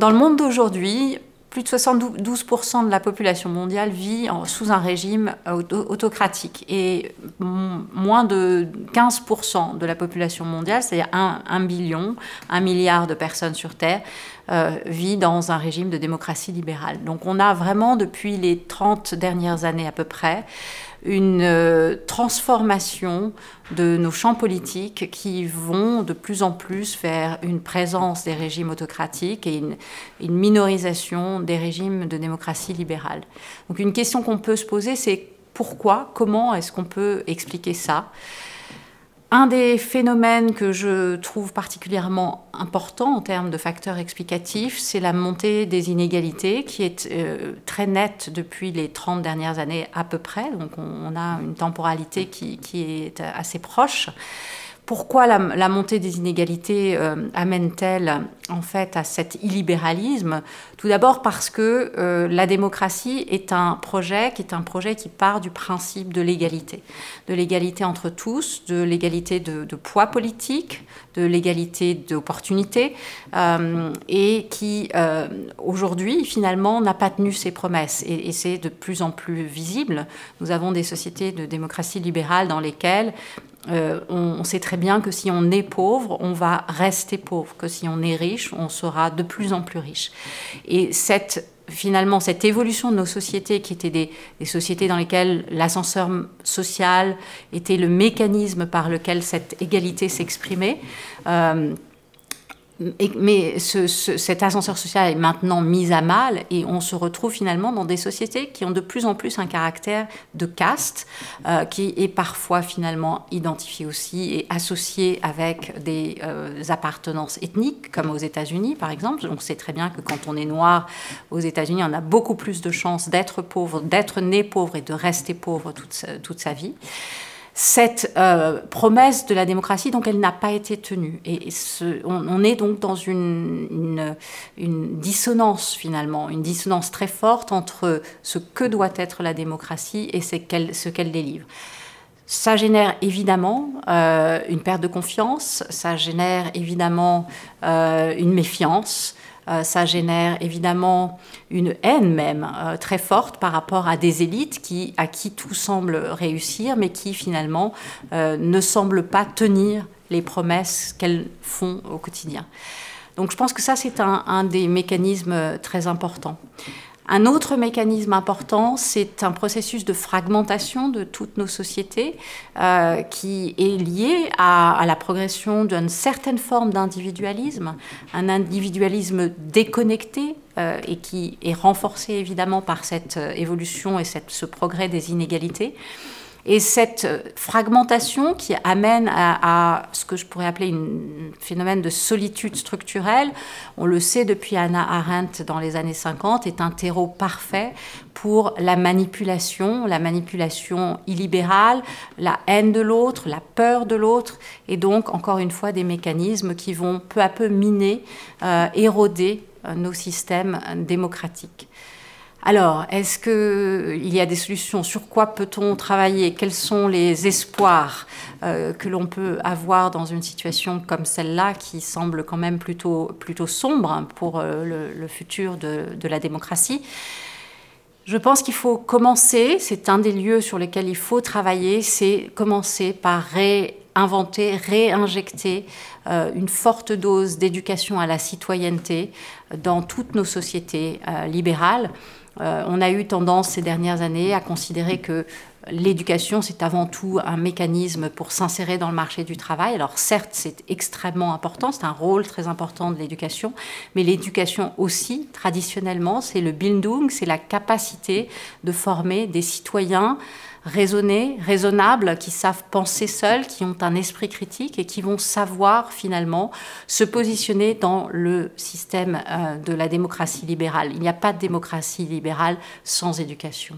Dans le monde d'aujourd'hui, plus de 72% de la population mondiale vit sous un régime autocratique et moins de 15% de la population mondiale, c'est-à-dire 1 billion, 1 milliard de personnes sur Terre, vit dans un régime de démocratie libérale. Donc on a vraiment, depuis les 30 dernières années à peu près, une transformation de nos champs politiques qui vont de plus en plus vers une présence des régimes autocratiques et une minorisation des régimes de démocratie libérale. Donc une question qu'on peut se poser, c'est pourquoi, comment est-ce qu'on peut expliquer ça ? Un des phénomènes que je trouve particulièrement important en termes de facteurs explicatifs, c'est la montée des inégalités qui est très nette depuis les 30 dernières années à peu près. Donc on a une temporalité qui est assez proche. Pourquoi la montée des inégalités amène-t-elle en fait à cet illibéralisme? Tout d'abord parce que la démocratie est un projet qui part du principe de l'égalité entre tous, de l'égalité de poids politique, de l'égalité d'opportunités, et qui aujourd'hui finalement n'a pas tenu ses promesses. Et c'est de plus en plus visible. Nous avons des sociétés de démocratie libérale dans lesquelles on sait très bien que si on est pauvre, on va rester pauvre, que si on est riche, on sera de plus en plus riche. Et finalement, cette évolution de nos sociétés, qui étaient des sociétés dans lesquelles l'ascenseur social était le mécanisme par lequel cette égalité s'exprimait, mais cet ascenseur social est maintenant mis à mal et on se retrouve finalement dans des sociétés qui ont de plus en plus un caractère de caste qui est parfois finalement identifié aussi et associé avec des appartenances ethniques comme aux États-Unis par exemple. On sait très bien que quand on est noir aux États-Unis, on a beaucoup plus de chances d'être pauvre, d'être né pauvre et de rester pauvre toute sa vie. Cette promesse de la démocratie, donc, elle n'a pas été tenue. Et on est donc dans une dissonance, finalement, une dissonance très forte entre ce que doit être la démocratie et ce qu'elle délivre. Ça génère évidemment une perte de confiance, ça génère évidemment une méfiance, ça génère évidemment une haine même très forte par rapport à des élites à qui tout semble réussir, mais qui finalement ne semblent pas tenir les promesses qu'elles font au quotidien. Donc je pense que ça, c'est un des mécanismes très importants. Un autre mécanisme important, c'est un processus de fragmentation de toutes nos sociétés qui est lié à la progression d'une certaine forme d'individualisme, un individualisme déconnecté et qui est renforcé évidemment par cette évolution et ce progrès des inégalités. Et cette fragmentation qui amène à ce que je pourrais appeler un phénomène de solitude structurelle, on le sait depuis Hannah Arendt dans les années 50, est un terreau parfait pour la manipulation illibérale, la haine de l'autre, la peur de l'autre, et donc encore une fois des mécanismes qui vont peu à peu miner, éroder nos systèmes démocratiques. Alors, est-ce qu'il y a des solutions? Sur quoi peut-on travailler? Quels sont les espoirs que l'on peut avoir dans une situation comme celle-là, qui semble quand même plutôt sombre pour le futur de la démocratie? Je pense qu'il faut commencer, c'est un des lieux sur lesquels il faut travailler, c'est commencer par réinventer, réinjecter une forte dose d'éducation à la citoyenneté dans toutes nos sociétés libérales. On a eu tendance ces dernières années à considérer que l'éducation, c'est avant tout un mécanisme pour s'insérer dans le marché du travail. Alors certes, c'est extrêmement important, c'est un rôle très important de l'éducation, mais l'éducation aussi, traditionnellement, c'est le Bildung, c'est la capacité de former des citoyens raisonnés, raisonnables, qui savent penser seuls, qui ont un esprit critique et qui vont savoir finalement se positionner dans le système de la démocratie libérale. Il n'y a pas de démocratie libérale sans éducation.